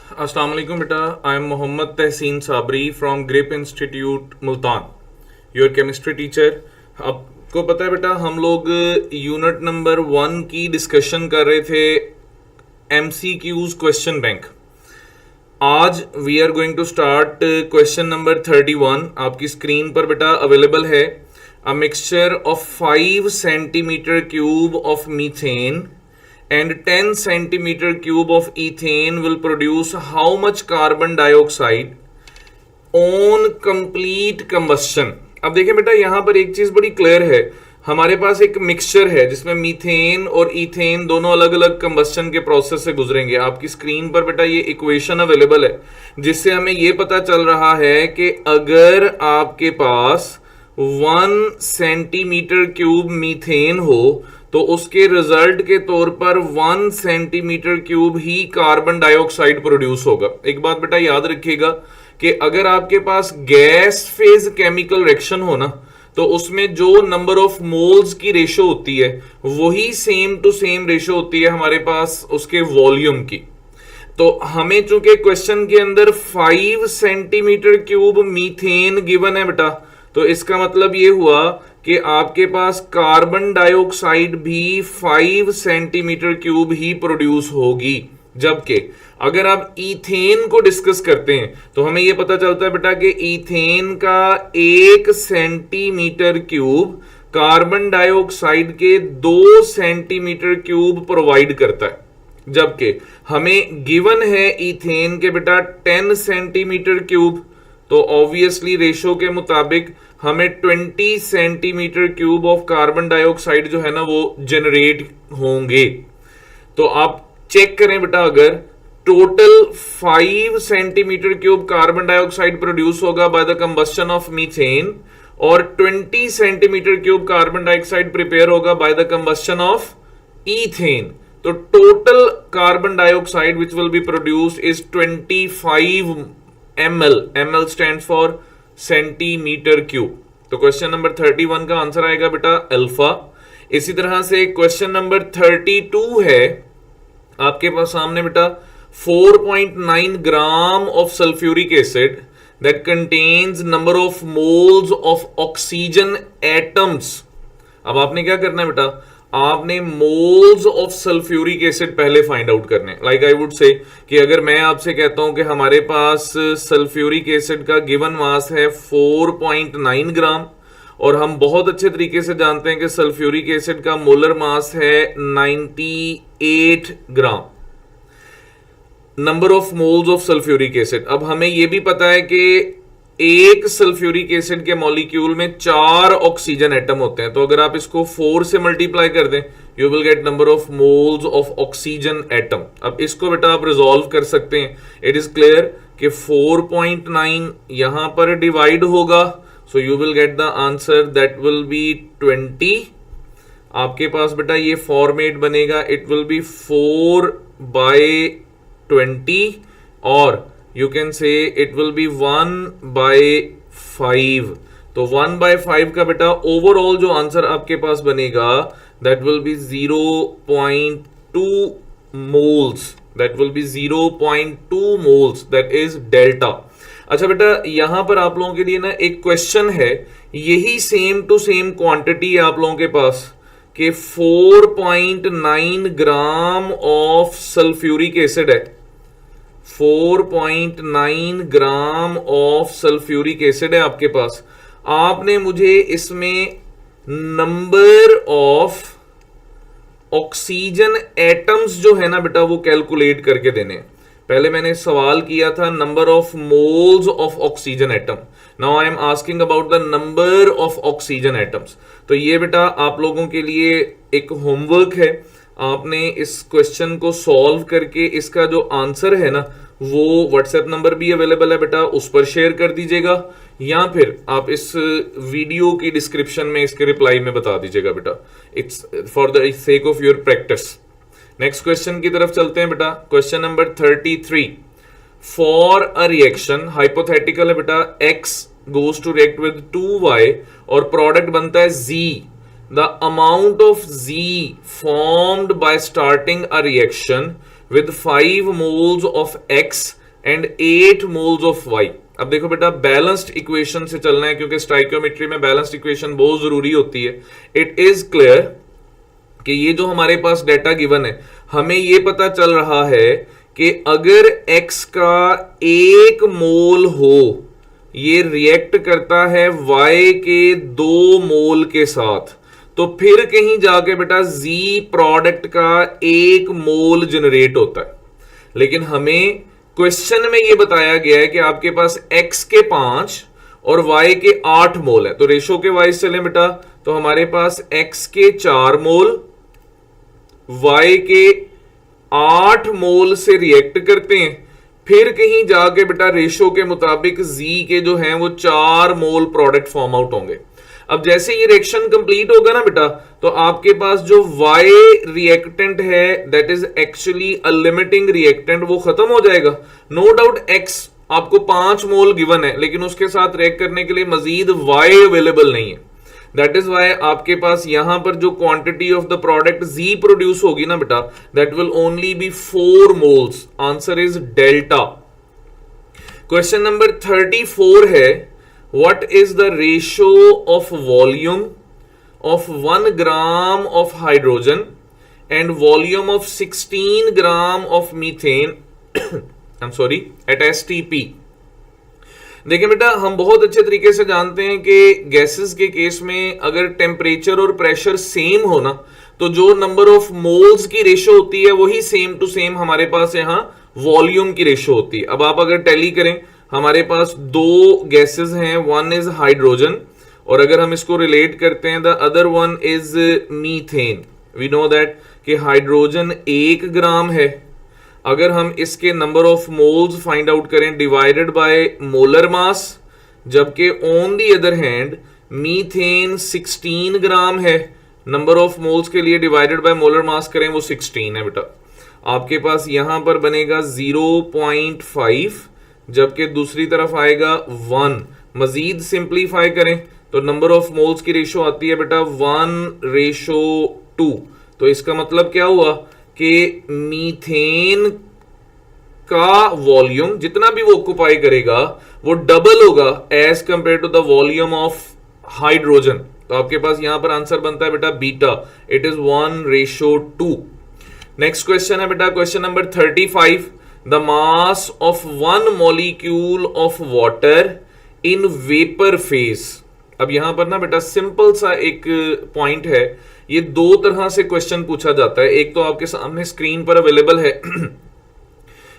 अस्सलाम वालेकुम बेटा। I am Mohammad Tehseen Sabri from Grip Institute Multan, your chemistry teacher. आपको पता है बेटा, हम लोग यूनिट नंबर 1 की डिस्कशन कर रहे थे, MCQs क्वेश्चन बैंक। आज we are going to start question number 31। आपकी स्क्रीन पर बेटा अवेलेबल है। A mixture of 5 centimetre cube of methane and 10 centimeter cube of ethane will produce how much carbon dioxide on complete combustion। अब देखिए बेटा, यहां पर एक चीज बड़ी क्लियर है। हमारे पास एक मिक्सचर है जिसमें मीथेन और इथेन दोनों अलग अलग कंबस्शन के प्रोसेस से गुजरेंगे। आपकी स्क्रीन पर बेटा ये इक्वेशन अवेलेबल है, जिससे हमें ये पता चल रहा है कि अगर आपके पास 1 सेंटीमीटर क्यूब मीथेन हो तो उसके रिजल्ट के तौर पर 1 सेंटीमीटर क्यूब ही कार्बन डाइऑक्साइड प्रोड्यूस होगा। एक बात बेटा याद रखिएगा कि अगर आपके पास गैस फेज केमिकल रिएक्शन हो ना, तो उसमें जो नंबर ऑफ मोल्स की रेशो होती है वही सेम टू सेम रेशो होती है हमारे पास उसके वॉल्यूम की। तो हमें चूंकि क्वेश्चन के अंदर 5 सेंटीमीटर क्यूब मीथेन गिवन है बेटा, तो इसका मतलब ये हुआ कि आपके पास कार्बन डाइऑक्साइड भी 5 सेंटीमीटर क्यूब ही प्रोड्यूस होगी। जबकि अगर आप ईथेन को डिस्कस करते हैं तो हमें यह पता चलता है बेटा कि ईथेन का 1 सेंटीमीटर क्यूब कार्बन डाइऑक्साइड के 2 सेंटीमीटर क्यूब प्रोवाइड करता है। जबकि हमें गिवन है ईथेन के बेटा 10 सेंटीमीटर क्यूब, तो ऑब्वियसली रेशो के मुताबिक हमें 20 centimetre cube of carbon dioxide जो है ना वो जनरेट होंगे। तो आप चेक करें बेटा, अगर total 5 centimetre cube carbon dioxide produce होगा by the combustion of methane और 20 centimetre cube carbon dioxide prepare होगा by the combustion of ethane, तो total carbon dioxide which will be produced is 25 ml। ml stands for centimetre cube. तो question number 31 का answer आएगा बेटा alpha. इसी तरह से क्वेश्चन नंबर 32 है आपके पास सामने बेटा, 4.9 gram of sulphuric acid that contains number of moles of oxygen atoms. अब आपने क्या करना है बेटा, आपने मोल्स ऑफ सल्फ्यूरिक एसिड पहले फाइंड आउट करने। लाइक आई वुड से कि अगर मैं आपसे कहता हूं कि हमारे पास सल्फ्यूरिक एसिड का गिवन मास है 4.9 ग्राम और हम बहुत अच्छे तरीके से जानते हैं कि सल्फ्यूरिक एसिड का मोलर मास है 98 ग्राम, number of moles of sulphuric acid. अब हमें यह भी पता है कि एक सल्फ्यूरिक एसिड के मॉलिक्यूल में 4 ऑक्सीजन एटम होते हैं, तो अगर आप इसको 4 से मल्टीप्लाई कर दें you will gate number of moles of oxygen atom. अब इसको बेटा आप रिजॉल्व कर सकते हैं। इट इज क्लियर कि 4.9 यहां पर डिवाइड होगा, so you will get the answer that will B 20। आपके पास बेटा ये फॉर्मेट बनेगा, इट विल बी 4/20 और you can say it will be 1/5। तो 1/5 का बेटा ओवरऑल जो आंसर आपके पास बनेगा that will be 0.2 moles, that will be 0.2 moles, that is delta। अच्छा बेटा, यहां पर आप लोगों के लिए ना एक क्वेश्चन है, यही सेम टू सेम क्वांटिटी है आप लोगों के पास कि 4.9 ग्राम ऑफ सल्फ्यूरिक एसिड है, 4.9 ग्राम ऑफ सल्फ्यूरिक एसिड है आपके पास। आपने मुझे इसमें नंबर ऑफ ऑक्सीजन एटम्स जो है ना बेटा वो कैलकुलेट करके देने। पहले मैंने सवाल किया था number of moles of oxygen atom, now I am asking about the number of oxygen atoms. तो ये बेटा आप लोगों के लिए एक होमवर्क है, आपने इस क्वेश्चन को सॉल्व करके इसका जो आंसर है ना वो व्हाट्सएप नंबर भी अवेलेबल है बेटा, उस पर शेयर कर दीजिएगा, या फिर आप इस वीडियो की डिस्क्रिप्शन में इसके रिप्लाई में बता दीजिएगा बेटा। It's for the sake of your practice. Next question की तरफ चलते हैं बेटा। Question number 33, for a reaction, hypothetical है बेटा, x goes to react with 2y और प्रोडक्ट बनता है z। The amount of Z formed by starting a reaction with 5 moles of X and 8 moles of Y। अब देखो बेटा balanced equation से चलना है क्योंकि स्टाइकियोमेट्री में बैलेंस्ड इक्वेशन बहुत जरूरी होती है। इट इज क्लियर कि ये जो हमारे पास डेटा गिवन है, हमें ये पता चल रहा है कि अगर X का 1 मोल हो, ये रिएक्ट करता है Y के 2 मोल के साथ, तो फिर कहीं जाके बेटा Z प्रोडक्ट का 1 मोल जनरेट होता है। लेकिन हमें क्वेश्चन में ये बताया गया है कि आपके पास X के 5 और Y के 8 मोल है। तो रेशो के वाइज चलें बेटा, तो हमारे पास X के 4 मोल Y के 8 मोल से रिएक्ट करते हैं, फिर कहीं जाके बेटा रेशो के मुताबिक Z के जो हैं वो 4 मोल प्रोडक्ट फॉर्म आउट होंगे। अब जैसे ये रिएक्शन कंप्लीट होगा ना बेटा, तो आपके पास जो Y रिएक्टेंट है that is actually a limiting reactant, वो खत्म हो जाएगा। नो डाउट X आपको 5 मोल गिवन है, लेकिन उसके साथ रिएक्ट करने के लिए मजीद Y अवेलेबल नहीं है। दैट इज वाई आपके पास यहां पर जो quantity of the product Z produce होगी ना बेटा, that will only be 4 moles. Answer is delta. Question number 34 है, what is the ratio of volume of 1 gram of hydrogen and volume of 16 gram of methane I'm sorry at STP। देखिए बेटा, हम बहुत अच्छे तरीके से जानते हैं कि गैसेस के केस में अगर टेम्परेचर और प्रेशर सेम हो ना, तो जो नंबर ऑफ मोल्स की रेशो होती है वही सेम टू सेम हमारे पास यहाँ वॉल्यूम की रेशो होती है। अब आप अगर टैली करें, हमारे पास 2 गैसेस हैं, वन इज हाइड्रोजन और अगर हम इसको रिलेट करते हैं the other one is methane. We know that कि हाइड्रोजन 1 ग्राम है। अगर हम इसके number of moles find out करें डिवाइडेड बाय मोलर मास, जबकि on the other hand methane 16 gram है, नंबर ऑफ मोल्स के लिए डिवाइडेड बाय मोलर मास करें वो 16 है बेटा। आपके पास यहां पर बनेगा 0.5, जबकि दूसरी तरफ आएगा 1। मजीद सिंप्लीफाई करें तो नंबर ऑफ मोल्स की रेशो आती है बेटा 1:2। तो इसका मतलब क्या हुआ कि मीथेन का वॉल्यूम जितना भी वो ऑक्युपाई करेगा वो डबल होगा as compared to the volume of hydrogen. तो आपके पास यहां पर आंसर बनता है बेटा beta, it is 1:2। Next question है बेटा, question number 35। The mass of 1 molecule of water in vapour phase. अब यहां पर ना बेटा सिंपल सा एक पॉइंट है, ये 2 तरह से क्वेश्चन पूछा जाता है। एक तो आपके सामने स्क्रीन पर अवेलेबल है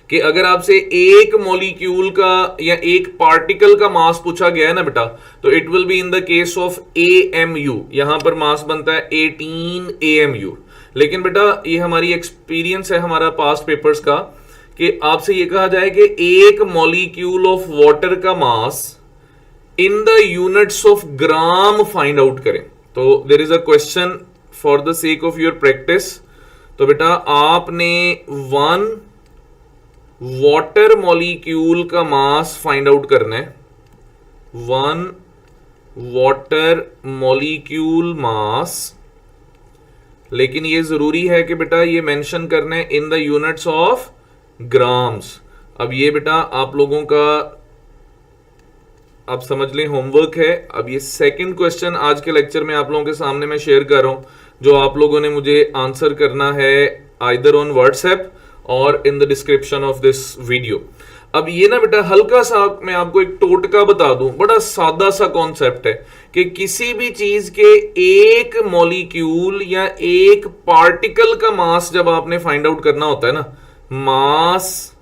कि अगर आपसे एक मॉलिक्यूल का या एक पार्टिकल का मास पूछा गया है ना बेटा, तो it will be in the case of AMU। यहां पर मास बनता है 18 AMU। लेकिन बेटा ये हमारी एक्सपीरियंस है हमारा पास्ट पेपर्स का कि आपसे ये कहा जाए कि एक मॉलिक्यूल ऑफ वाटर का mass in the units of gram find out करें। तो there is a question for the sake of your practice. तो बेटा आपने 1 वाटर मॉलिक्यूल का मास फाइंड आउट करना है। 1 वाटर मॉलिक्यूल मास, लेकिन ये जरूरी है कि बेटा ये मेंशन करना है इन द यूनिट्स ऑफ ग्राम्स। अब ये बेटा आप लोगों का आप समझ लें होमवर्क है। अब ये सेकंड क्वेश्चन आज के लेक्चर में आप लोगों के सामने मैं शेयर कर रहा हूं, जो आप लोगों ने मुझे आंसर करना है आइदर ऑन व्हाट्सएप और in the description of this video. अब ये ना बेटा हल्का सा मैं आपको एक टोटका बता दूं, बड़ा सादा सा कॉन्सेप्ट है कि किसी भी चीज के एक मॉलिक्यूल या एक पार्टिकल का मास जब आपने फाइंड आउट करना होता है ना, मास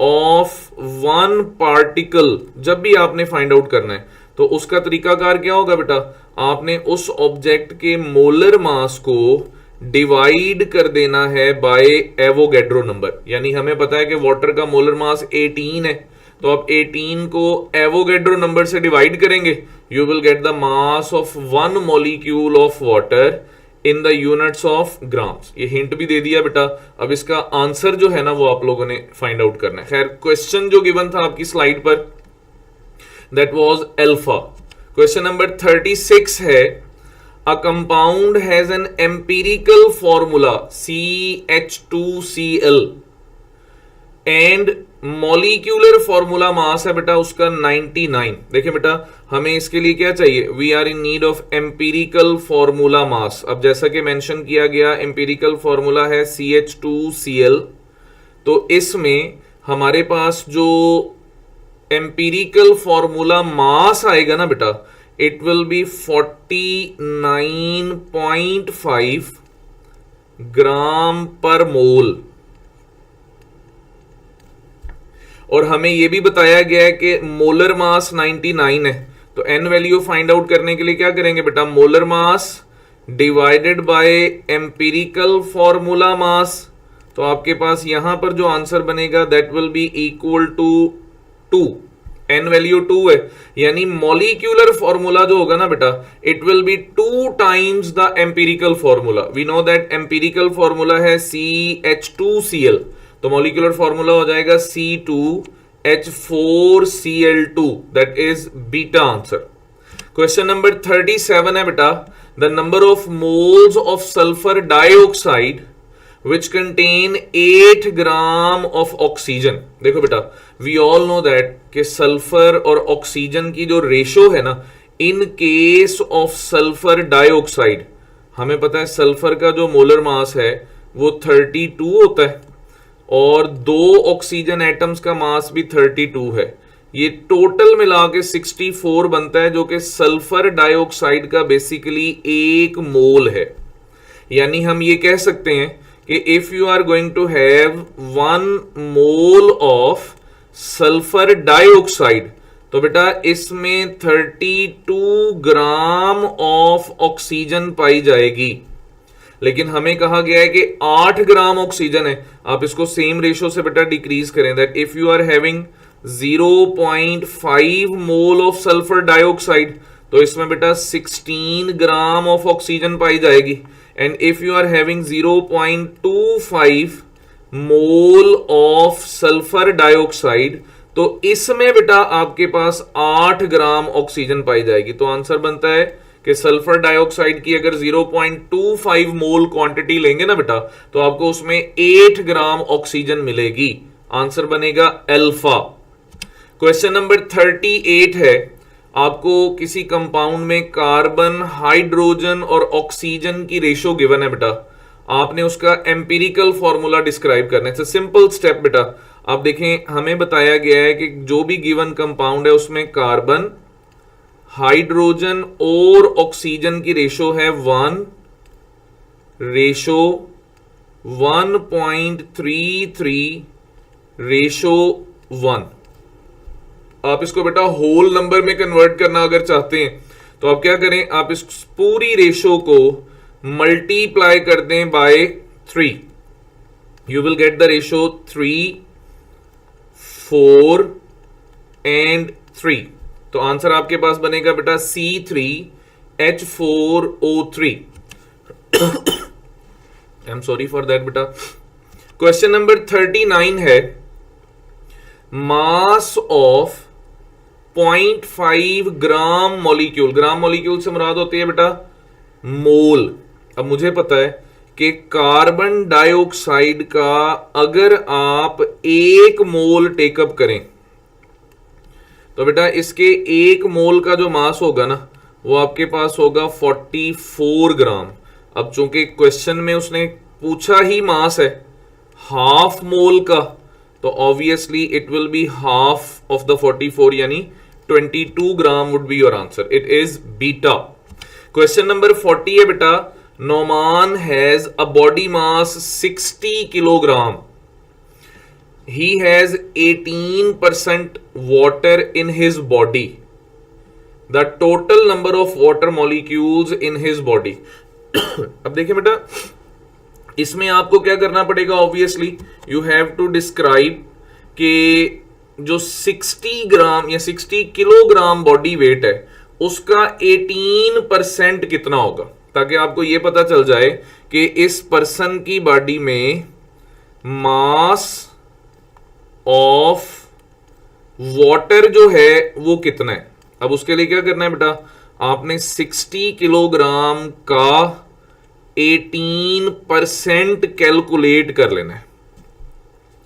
ऑफ 1 पार्टिकल जब भी आपने फाइंड आउट करना है, तो उसका तरीकाकार क्या होगा बेटा, आपने उस ऑब्जेक्ट के मोलर मास को डिवाइड कर देना है बाय एवोगैड्रो नंबर। यानी हमें पता है कि वाटर का मोलर मास 18 है, तो आप 18 को एवोगैड्रो नंबर से डिवाइड करेंगे, you will get the mass of 1 molecule of water in the units of grams. ये हिंट भी दे दिया बेटा। अब इसका आंसर जो है ना वो आप लोगों ने फाइंड आउट करना है। खैर क्वेश्चन जो गिवन था आपकी स्लाइड पर that was alpha. Question number 36 है, a compound has an empirical formula CH2Cl and molecular formula mass है बेटा उसका 99। देखिए बेटा हमें इसके लिए क्या चाहिए, we are in need of empirical formula mass. अब जैसा कि मेंशन किया गया एम्पिरिकल फॉर्मूला है CH2Cl, तो इसमें हमारे पास जो एम्पिरिकल फॉर्मूला मास आएगा ना बेटा, इट विल बी 49.5 ग्राम पर मोल। और हमें यह भी बताया गया है कि मोलर मास 99 है, तो एन वैल्यू फाइंड आउट करने के लिए क्या करेंगे बेटा, molar mass divided by empirical formula mass. तो आपके पास यहां पर जो आंसर बनेगा that will be equal to 2, n value 2 है, यानी मॉलिक्यूलर फॉर्मूला जो होगा ना बेटा it will be 2 times the empirical formula. We know that empirical formula है CH2Cl, तो मॉलिक्यूलर फॉर्मूला हो जाएगा C2H4Cl2, that is beta answer. Question number 37 है बेटा, the number of moles of sulphur dioxide which contain 8 gram of oxygen. देखो बेटा we all know that कि sulphur और ऑक्सीजन की जो रेशो है ना, in case of sulphur dioxide हमें पता है सल्फर का जो मोलर मास है वो 32 होता है और 2 ऑक्सीजन एटम्स का मास भी 32 है। ये टोटल मिला के 64 बनता है, जो कि सल्फर डाइऑक्साइड का बेसिकली 1 मोल है। यानी हम ये कह सकते हैं कि if you are going to have 1 mole of sulphur dioxide, तो बेटा इसमें 32 ग्राम ऑफ ऑक्सीजन पाई जाएगी। लेकिन हमें कहा गया है कि 8 ग्राम ऑक्सीजन है। आप इसको सेम रेशो से बेटा डिक्रीज करें, that if you are having 0.5 mole of sulphur dioxide, तो इसमें बेटा 16 ग्राम ऑफ ऑक्सीजन पाई जाएगी। And if you are having 0.25 mole of sulphur dioxide, तो इसमें बेटा आपके पास 8 ग्राम ऑक्सीजन पाई जाएगी। तो आंसर बनता है कि सल्फर डाइऑक्साइड की अगर 0.25 मोल क्वांटिटी लेंगे ना बेटा, तो आपको उसमें 8 ग्राम ऑक्सीजन मिलेगी। आंसर बनेगा अल्फा। क्वेश्चन नंबर 38 है, आपको किसी कंपाउंड में कार्बन, हाइड्रोजन और ऑक्सीजन की रेशो गिवन है बेटा, आपने उसका एम्पिरिकल फॉर्मूला डिस्क्राइब करना है। सिंपल स्टेप बेटा, आप देखें हमें बताया गया है कि जो भी गिवन कंपाउंड है उसमें कार्बन, हाइड्रोजन और ऑक्सीजन की रेशो है 1:1.33:1। आप इसको बेटा होल नंबर में कन्वर्ट करना अगर चाहते हैं तो आप क्या करें, आप इस पूरी रेशो को मल्टीप्लाई कर दें by 3, you will get the ratio 3, 4 and 3। तो आंसर आपके पास बनेगा बेटा C3H4O3। I am sorry for that बेटा। क्वेश्चन नंबर 39 है, mass of 0.5 gram molecule, gram molecule से मुराद होती है बेटा मोल। अब मुझे पता है कि कार्बन डाइऑक्साइड का अगर आप 1 मोल टेकअप करें तो बेटा इसके 1 मोल का जो मास होगा ना वो आपके पास होगा 44 ग्राम। अब चूंकि क्वेश्चन में उसने पूछा ही मास है हाफ मोल का, तो obviously it will be half of the 44, यानी 22 gram would be your answer. It is beta. Question number 40 है बेटा, Noman has a body mass 60 kilogram, he has 18% water in his body, the total number of water molecules in his body। अब देखिए बेटा इसमें आपको क्या करना पड़ेगा, obviously you have to describe कि जो 60 ग्राम या 60 किलोग्राम बॉडी वेट है उसका 18% कितना होगा, ताकि आपको यह पता चल जाए कि इस पर्सन की बॉडी में मास ऑफ वाटर जो है वो कितना है। अब उसके लिए क्या करना है बेटा, आपने 60 किलोग्राम का 18% कैलकुलेट कर लेना है।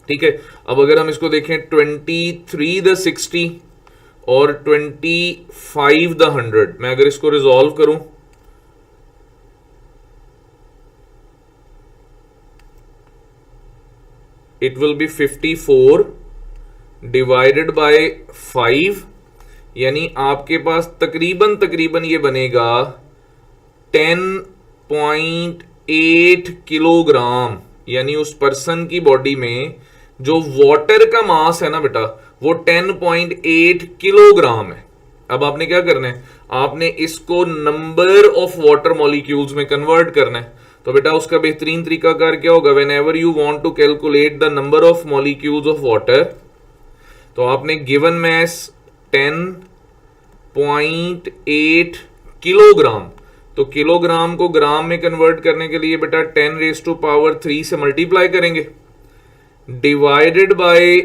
ठीक है। अब अगर हम इसको देखें 23 द 60 और 25 द 100, मैं अगर इसको रिजॉल्व करूं it will B 54 divided by 5, यानी आपके पास तकरीबन तकरीबन ये बनेगा 10.8 किलोग्राम, यानी उस पर्सन की बॉडी में जो वाटर का मास है ना बेटा वो 10.8 किलोग्राम है। अब आपने क्या करना है, आपने इसको नंबर ऑफ वाटर मॉलिक्यूल्स में कन्वर्ट करना है। तो बेटा उसका बेहतरीन तरीका कार क्या होगा, whenever you want to calculate the number of molecules of water, तो आपने गिवन मैस 10.8 किलोग्राम, तो किलोग्राम को ग्राम में कन्वर्ट करने के लिए बेटा 10⁻³ से मल्टीप्लाई करेंगे, डिवाइडेड बाय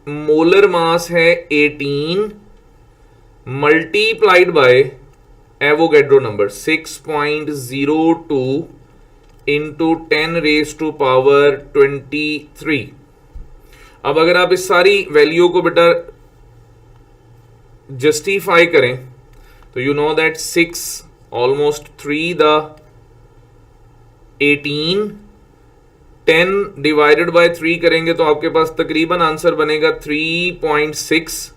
मोलर मास है 18 multiplied by Avogadro number 6.02 into 10⁻23। अब अगर आप इस सारी वैल्यू को बेटा जस्टिफाई करें तो you know that 6 almost 3 the 18, 10 divided by 3 करेंगे तो आपके पास तकरीबन आंसर बनेगा 3.6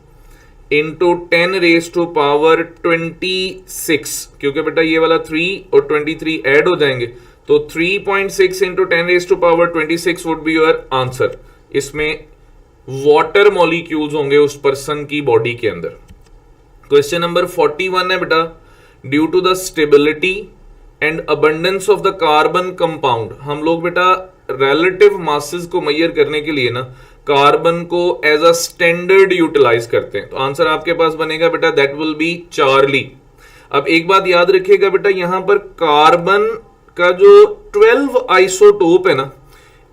इंटू 10⁻26, क्योंकि बेटा ये वाला 3 और 23 ऐड हो जाएंगे, तो 3.6 into 10⁻26 would be your answer. इसमें वाटर मॉलिक्यूल्स होंगे उस पर्सन की बॉडी के अंदर। क्वेश्चन नंबर 41 है बेटा, due to the stability and abundance of the carbon compound, हम लोग बेटा रिलेटिव मासेस को मेजर करने के लिए ना कार्बन को एज अ स्टैंडर्ड यूटिलाइज करते हैं। तो आंसर आपके पास बनेगा बेटा दैट विल बी चार्ली। अब एक बात याद रखिएगा बेटा, यहां पर कार्बन का जो 12 आइसोटोप है ना,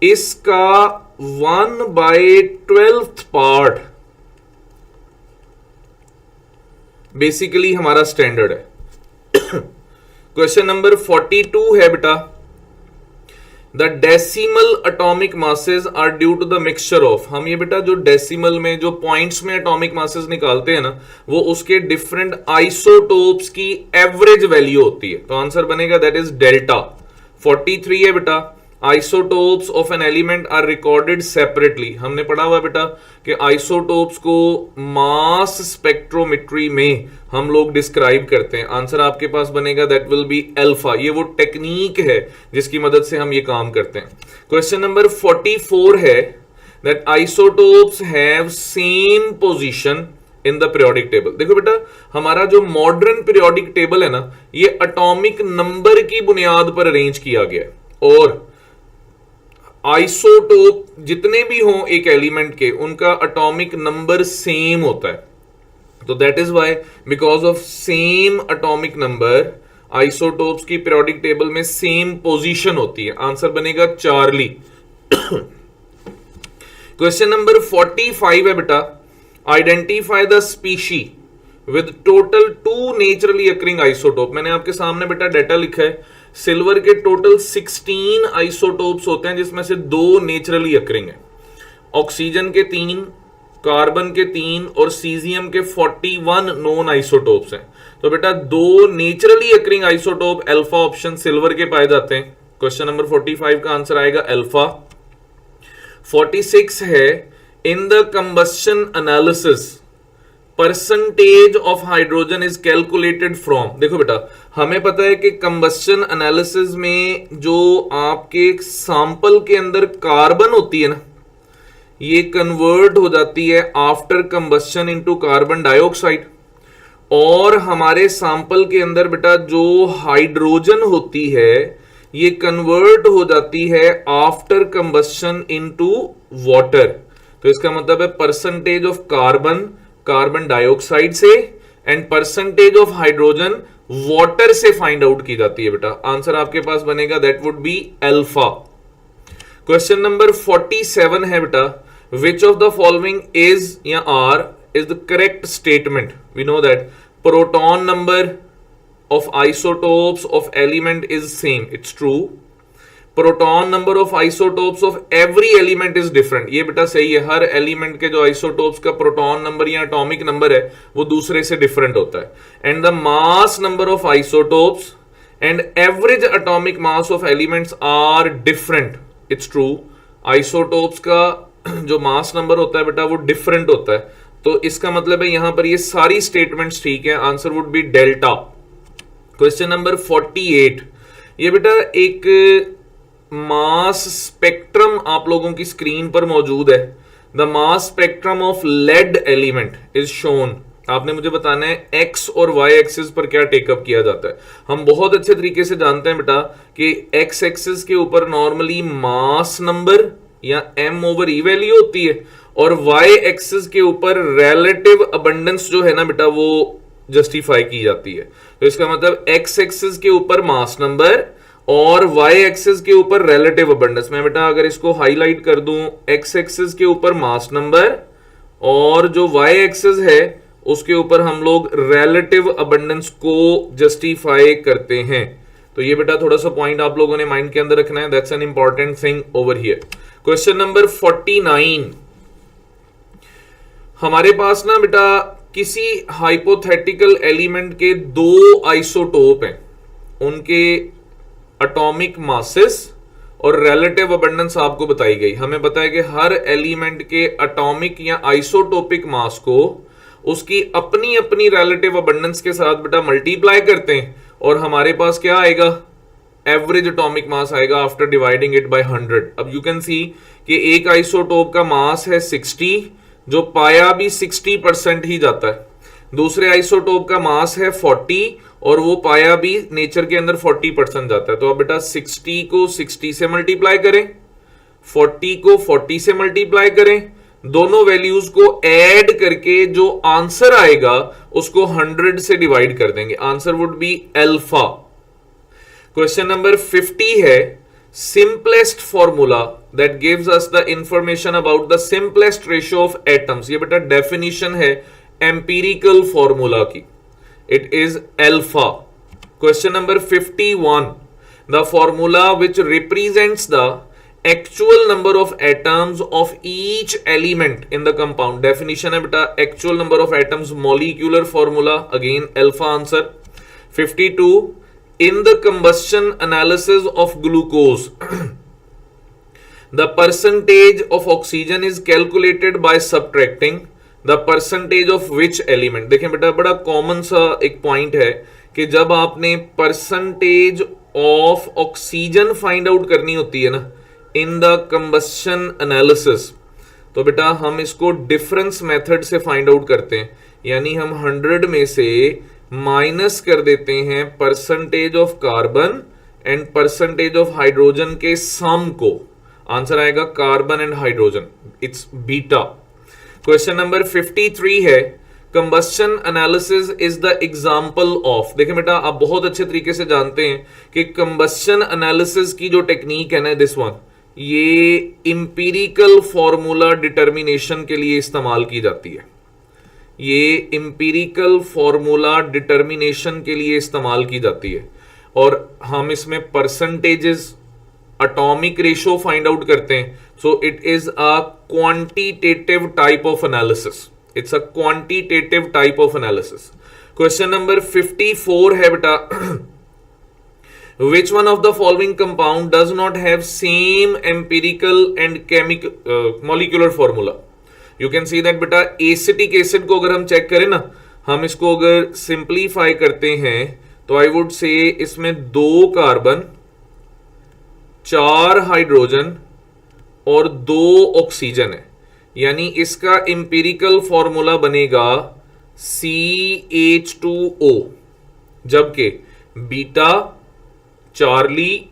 इसका 1/12 पार्ट बेसिकली हमारा स्टैंडर्ड है। क्वेश्चन नंबर 42 है बेटा, the decimal atomic masses are due to the mixture of, हम ये बेटा जो डेसिमल में जो पॉइंट्स में एटॉमिक मासेस निकालते हैं ना, वो उसके डिफरेंट आइसोटोप्स की एवरेज वैल्यू होती है। तो आंसर बनेगा दैट इज डेल्टा। 43 है बेटा, isotopes of an element are recorded separately, हमने पढ़ा हुआ बेटा कि आइसोटोप्स को मास स्पेक्ट्रोमेट्री में हम लोग डिस्क्राइब करते हैं। आंसर आपके पास बनेगा दैट विल बी अल्फा। ये वो टेक्निक है जिसकी मदद से हम ये काम करते हैं। क्वेश्चन नंबर 44 है that isotopes have same position in the periodic table. देखो बेटा हमारा जो मॉडर्न पीरियोडिक टेबल है ना, ये एटॉमिक नंबर की बुनियाद पर अरेंज किया गया है, और आइसोटोप जितने भी हों एक एलिमेंट के, उनका एटॉमिक नंबर सेम होता है। तो that is why because of same atomic number isotopes की पीरियोडिक टेबल में सेम पोजीशन होती है। आंसर बनेगा चार्ली। क्वेश्चन नंबर 45 है बेटा, identify the species with total 2 naturally occurring isotope. मैंने आपके सामने बेटा डाटा लिखा है, सिल्वर के टोटल 16 आइसोटोप्स होते हैं जिसमें से 2 नेचुरली अकरिंग है। ऑक्सीजन के 3, कार्बन के 3 और सीजियम के 41 नॉन आइसोटोप्स हैं। तो बेटा 2 naturally occurring isotope alpha option silver के पाए जाते हैं। क्वेश्चन नंबर 45 का आंसर आएगा अल्फा। 46 है, इन the combustion analysis percentage of hydrogen is calculated from. देखो बेटा हमें पता है कि कंबस्शन एनालिसिस में जो आपके सैंपल के अंदर कार्बन होती है ना, ये कन्वर्ट हो जाती है after combustion into carbon dioxide, और हमारे सैंपल के अंदर बेटा जो हाइड्रोजन होती है ये कन्वर्ट हो जाती है आफ्टर कंबस्शन इनटू वाटर। तो इसका मतलब है percentage of carbon carbon dioxide से and percentage of hydrogen water से फाइंड आउट की जाती है बेटा। आंसर आपके पास बनेगा that would be alpha. Question number 47 है बेटा, which of the following is या are is the correct statement. We know that proton number of isotopes of element is same, it's true. Proton number of isotopes of every element is different. ये बेटा सही है, हर element के जो isotopes का proton number या atomic number है वो दूसरे से डिफरेंट होता है। And the mass number of isotopes and average atomic mass of elements are different. It's true, isotopes का जो मास नंबर होता है बेटा वो डिफरेंट होता है, तो इसका मतलब है यहां पर ये सारी स्टेटमेंट्स ठीक है। Answer would B delta. Question number 48, ये बेटा एक मास स्पेक्ट्रम आप लोगों की स्क्रीन पर मौजूद है। The mass spectrum of lead element is shown. आपने मुझे बताना है एक्स और वाई एक्सिस पर क्या टेकअप किया जाता है। हम बहुत अच्छे तरीके से जानते हैं बेटा कि एक्स एक्सिस के ऊपर नॉर्मली मास नंबर या एम ओवर ई वैल्यू होती है, और वाई एक्सिस के ऊपर रिलेटिव अबंडेंस जो है ना बेटा वो जस्टिफाई की जाती है। तो इसका मतलब एक्स एक्सिस के ऊपर मास नंबर और वाई एक्सिस के ऊपर रिलेटिव अबंडेंस। मैं बेटा अगर इसको हाईलाइट कर दूं, एक्स एक्सिस के ऊपर मास नंबर और जो वाई एक्सिस है उसके ऊपर हम लोग रिलेटिव अबंडेंस को जस्टिफाई करते हैं। तो ये बेटा थोड़ा सा पॉइंट आप लोगों ने माइंड के अंदर रखना है, that's an important thing over here. Question number 49, हमारे पास ना बेटा किसी हाइपोथेटिकल एलिमेंट के दो आइसोटोप हैं, उनके एटॉमिक मासेस और रिलेटिव अबंडेंस आपको बताई गई। हमें पता है कि हर एलिमेंट के एटॉमिक या आइसोटोपिक मास को उसकी अपनी अपनी रिलेटिव अबंडेंस के साथ बेटा मल्टीप्लाई करते हैं, और हमारे पास क्या आएगा, एवरेज एटॉमिक मास आएगा आफ्टर डिवाइडिंग इट बाय 100। अब यू कैन सी कि एक आइसोटोप का मास है 60, जो पाया भी 60% ही जाता है। दूसरे आइसोटोप का मास है 40 और वो पाया भी नेचर के अंदर 40% जाता है। तो अब बेटा 60 को 60 से मल्टीप्लाई करें, 40 को 40 से मल्टीप्लाई करें, दोनों वैल्यूज को ऐड करके जो आंसर आएगा उसको 100 से डिवाइड कर देंगे। Answer would be alpha. Question number 50 है, simplest formula that gives us the information about the simplest ratio of atoms. ये बेटा डेफिनेशन है एम्पिरिकल फॉर्मूला की, it is alpha. Question number 51, the formula which represents the actual number of atoms of each element in the compound. Definition है बेटा actual number of atoms, molecular formula, again alpha answer. 52, in the combustion analysis of glucose the percentage of oxygen is calculated by subtracting the percentage of which element। देखें बेटा बड़ा common सा एक point है कि जब आपने percentage of oxygen find out करनी होती है ना इन द कंबस्शन एनालिसिस, तो बेटा हम इसको डिफरेंस मेथड से फाइंड आउट करते हैं। यानी हम 100 में से माइनस कर देते हैं percentage of carbon and percentage of hydrogen के सम को। आंसर आएगा carbon and hydrogen, it's beta. Question number 53 है, combustion analysis is the example of. देखिए बेटा आप बहुत अच्छे तरीके से जानते हैं कि कंबस्शन एनालिसिस की जो टेक्निक है ना दिस वन, ये इंपीरिकल फॉर्मूला डिटर्मिनेशन के लिए इस्तेमाल की जाती है। ये इंपीरिकल फॉर्मूला डिटर्मिनेशन के लिए इस्तेमाल की जाती है, और हम इसमें percentages, atomic ratio find out करते हैं। So it is a quantitative type of analysis, it's a quantitative type of analysis. Question number 54 है बेटा, which one of the following compound does not have same empirical and chemical molecular formula? You can see that बेटा acetic acid को अगर हम check करें ना, हम इसको अगर सिंप्लीफाई करते हैं तो आई वुड से इसमें 2 कार्बन, 4 हाइड्रोजन और 2 ऑक्सीजन है। यानी इसका इंपीरिकल फॉर्मूला बनेगा CH2O, जबकि बीटा, चार्ली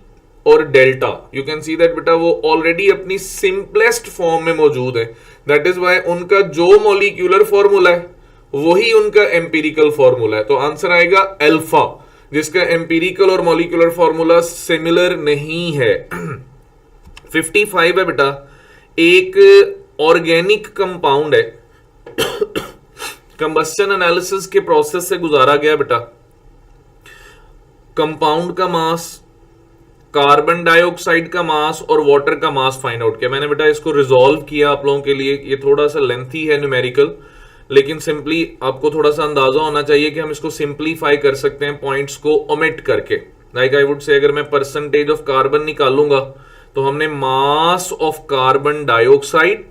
और delta, you can see that बेटा वो ऑलरेडी अपनी सिंपलेस्ट फॉर्म में मौजूद है। दैट इज वाई उनका जो मॉलिक्यूलर फॉर्मूला है वही उनका एम्पिरिकल फॉर्मूला है। तो आंसर आएगा अल्फा, जिसका एम्पिरिकल और मॉलिक्यूलर फॉर्मूला सिमिलर नहीं है। 55 है बेटा, एक ऑर्गेनिक कंपाउंड है, कंबस्शन एनालिसिस के प्रोसेस से गुजारा गया बेटा। कंपाउंड का मास, कार्बन डाइऑक्साइड का मास और वाटर का मास फाइंड आउट किया। मैंने बेटा इसको रिजॉल्व किया आप लोगों के लिए, ये थोड़ा सा लेंथी है न्यूमेरिकल, लेकिन सिंपली आपको थोड़ा सा अंदाजा होना चाहिए कि हम इसको सिंप्लीफाई कर सकते हैं पॉइंट्स को ओमिट करके। लाइक आई वुड से अगर मैं परसेंटेज ऑफ कार्बन निकालूंगा तो हमने mass of carbon dioxide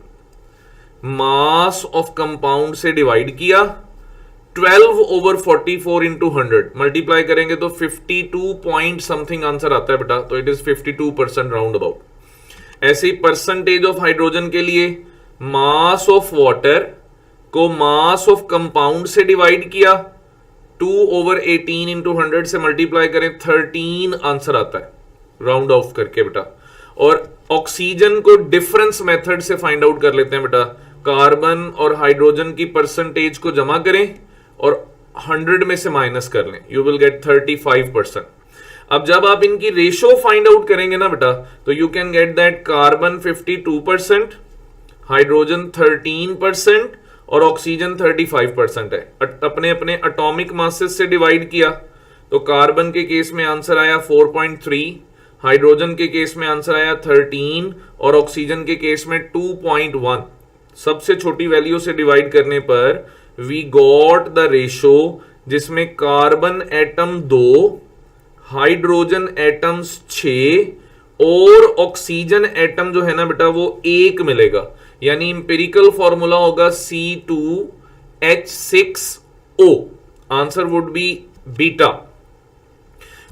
mass of compound से डिवाइड किया, 12 ओवर 44 इंटू 100 मल्टीप्लाई करेंगे तो 52 पॉइंट समथिंग आंसर आता है बेटा, तो इट इज 52% राउंड अबाउट। ऐसे ही परसेंटेज ऑफ हाइड्रोजन के लिए मास ऑफ वाटर को मास ऑफ कंपाउंड से डिवाइड किया, 2 ओवर 18 इंटू 100 से मल्टीप्लाई करें 13 आंसर आता है राउंड ऑफ करके बेटा। और ऑक्सीजन को डिफरेंस मेथड से फाइंड आउट कर लेते हैं बेटा, कार्बन और हाइड्रोजन की परसेंटेज को जमा करें और 100 में से माइनस कर लें, यू विल गेट 35%। अब जब आप इनकी रेशो फाइंड आउट करेंगे ना बेटा, तो you can get that carbon 52%, hydrogen 13% और ऑक्सीजन 35% है। अपने अपने एटॉमिक मासेस से डिवाइड किया तो कार्बन के केस में आंसर आया 4.3, हाइड्रोजन के केस में आंसर आया 13 और ऑक्सीजन के केस में 2.1। सबसे छोटी वैल्यू से डिवाइड करने पर वी गॉट द रेशो जिसमें कार्बन एटम 2, हाइड्रोजन एटम्स 6 और ऑक्सीजन एटम जो है ना बेटा वो 1 मिलेगा। यानी इंपेरिकल फॉर्मूला होगा C2H6O। Answer would be beta.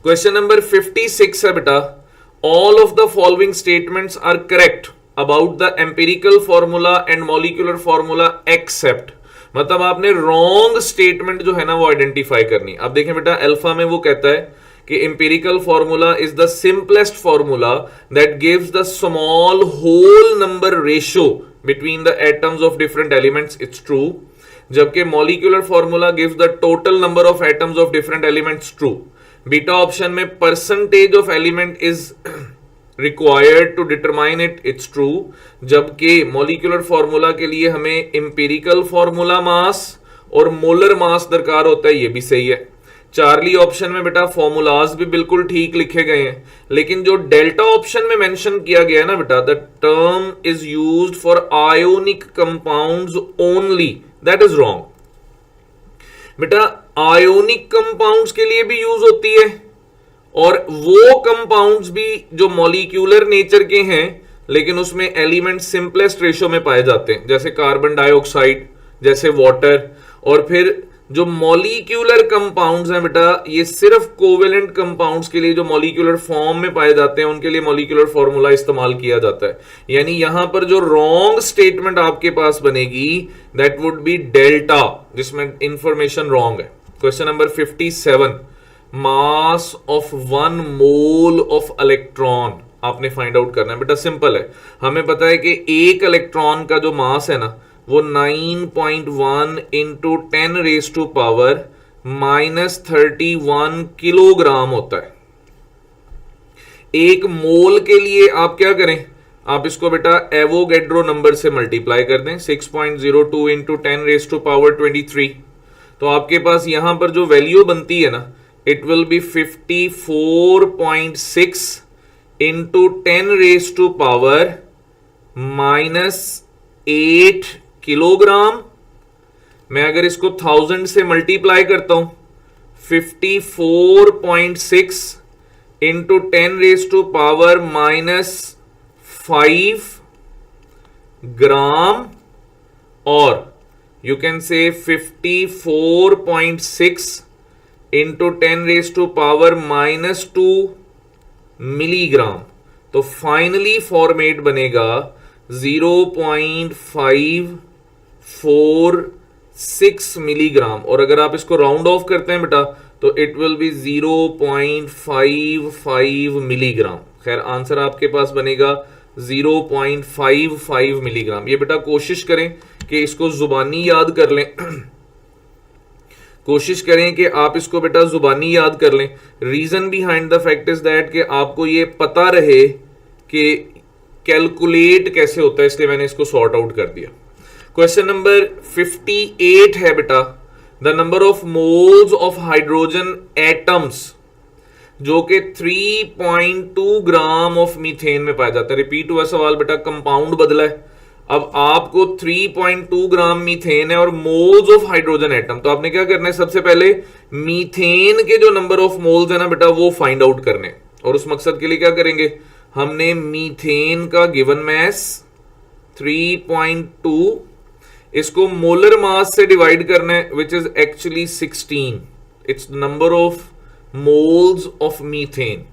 Question number 56 है बेटा, all of the following statements are correct about the empirical formula and molecular formula except. मतलब आपने रॉन्ग स्टेटमेंट जो है ना वो आइडेंटिफाई करनी। अब देखें बेटा, अल्फा में वो कहता है कि empirical formula is the simplest formula that gives the small whole number ratio between the atoms of different elements, it's true। जबकि molecular formula gives the total number of atoms of different elements, true। Beta option में percentage of element is required to determine it, it's true। जबकि molecular formula के लिए हमें empirical formula mass और molar mass दरकार होता है, ये भी सही है। चार्ली ऑप्शन में बेटा फॉर्मूलाज भी बिल्कुल ठीक लिखे गए हैं, लेकिन जो डेल्टा ऑप्शन में मेंशन किया गया है ना बेटा, the term is used for ionic compounds only, that is wrong. बेटा आयोनिक कंपाउंड्स के लिए भी यूज होती है और वो कंपाउंड्स भी जो मॉलिक्यूलर नेचर के हैं लेकिन उसमें एलिमेंट सिंपलेस्ट रेशो में पाए जाते हैं, जैसे कार्बन डाइऑक्साइड, जैसे वाटर। और फिर जो मॉलिक्यूलर कंपाउंड्स हैं बेटा, ये सिर्फ कोवेलेंट कंपाउंड्स के लिए जो मॉलिक्यूलर फॉर्म में पाए जाते हैं उनके लिए मॉलिक्यूलर फॉर्मूला इस्तेमाल किया जाता है। यानी यहां पर जो रॉन्ग स्टेटमेंट आपके पास बनेगी दैट वुड बी डेल्टा, जिसमें इंफॉर्मेशन रॉन्ग है। Question number 57, mass of 1 mole of electron आपने फाइंड आउट करना है। बेटा सिंपल है, हमें पता है कि एक इलेक्ट्रॉन का जो मास है ना वो 9.1 into 10 raise to power -31 kilogram होता है। एक मोल के लिए आप क्या करें, आप इसको बेटा एवोगैड्रो नंबर से मल्टीप्लाई कर दें, 6.02 इंटू 10 रेज टू पावर 23। तो आपके पास यहां पर जो वैल्यू बनती है ना, it will be 54.6 into 10 raise to power -8 kilogram. मैं अगर इसको 1000 से मल्टीप्लाई करता हूं, 54.6 into 10 raise to power -5 gram, और you can say 54.6 into 10 raise to power -2 milligram. तो फाइनली फॉर्मेट बनेगा 0.546 मिलीग्राम। और अगर आप इसको राउंड ऑफ करते हैं बेटा तो इट विल बी 0.55 मिलीग्राम। खैर आंसर आपके पास बनेगा 0.55 मिलीग्राम। ये बेटा कोशिश करें कि इसको जुबानी याद कर लें कोशिश करें कि आप इसको बेटा जुबानी याद कर लें। Reason behind the fact is that कि आपको ये पता रहे कि कैलकुलेट कैसे होता है, इसलिए मैंने इसको सॉर्ट आउट कर दिया। क्वेश्चन नंबर 58 है बेटा, the number of moles of hydrogen atoms जो कि 3.2 ग्राम ऑफ मीथेन में पाया जाता है। रिपीट हुआ सवाल बेटा, कंपाउंड बदला है। अब आपको 3.2 ग्राम मीथेन है और मोल्स ऑफ हाइड्रोजन एटम, तो आपने क्या करना है, सबसे पहले मीथेन के जो नंबर ऑफ मोल्स है ना बेटा वो फाइंड आउट करने, और उस मकसद के लिए क्या करेंगे, हमने मीथेन का गिवन मैस 3.2, इसको मोलर मास से डिवाइड करना है, which is actually 16, it's number of moles of methane.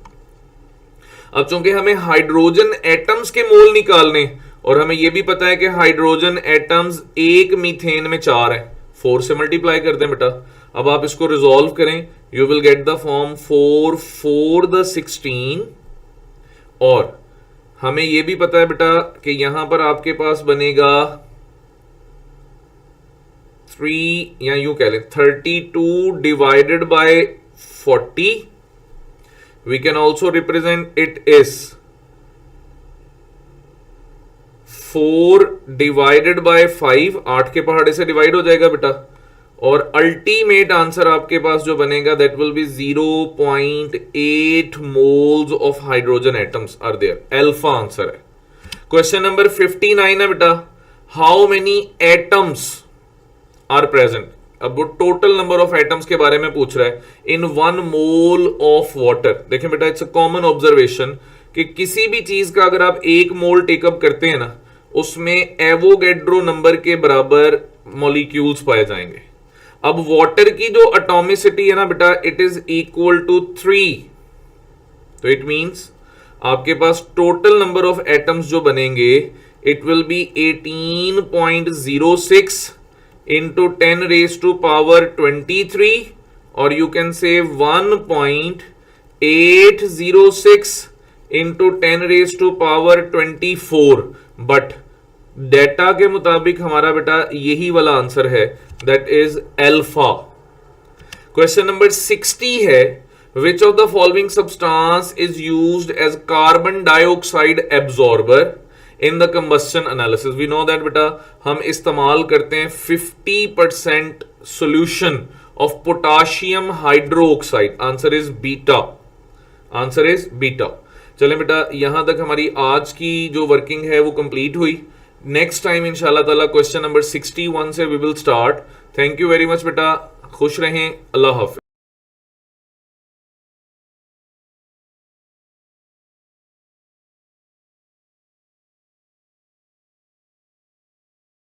अब चूंकि हमें हाइड्रोजन एटम्स के मोल निकालने और हमें यह भी पता है कि हाइड्रोजन एटम्स एक मीथेन में 4 है, 4 से मल्टीप्लाई कर दें बेटा। अब आप इसको रिजॉल्व करें, you will get the form 4 4 the 16, और हमें यह भी पता है बेटा कि यहां पर आपके पास बनेगा 3, या यूं कह लें 32 divided by 40, we can also represent it as 4 divided by 5, 8 के पहाड़े से डिवाइड हो जाएगा बेटा, और अल्टीमेट आंसर आपके पास जो बनेगा that will be 0.8 moles of hydrogen atoms are there, alpha answer है। क्वेश्चन नंबर 59 है बेटा, how many atoms are present. अब वो टोटल नंबर ऑफ एटम्स के बारे में पूछ रहा है इन 1 मोल ऑफ वाटर। देखें बेटा, इट्स अ कॉमन ऑब्जर्वेशन कि किसी भी चीज का अगर आप 1 मोल टेकअप करते हैं ना, उसमें एवोगैड्रो नंबर के बराबर मॉलिक्यूल्स पाए जाएंगे। अब वाटर की जो एटॉमिसिटी है ना बेटा, इट इज इक्वल टू 3, तो इट मींस आपके पास टोटल नंबर ऑफ एटम्स जो बनेंगे it will B 18.06 into 10 raised to power 23, or you can say 1.806 into 10 raised to power 24, but data के मुताबिक हमारा बेटा यही वाला आंसर है, that is alpha. Question number 60 है, which of the following substance is used as carbon dioxide absorber in the combustion analysis. We know that बेटा हम इस्तेमाल करते हैं 50% solution of potassium hydroxide, answer is beta, answer is beta. चलें बेटा, यहां तक हमारी आज की जो वर्किंग है वो कंप्लीट हुई। नेक्स्ट टाइम इंशाल्लाह ताला क्वेश्चन नंबर 61 से we will start. Thank you very much बेटा, खुश रहें, अल्लाह हाफिज।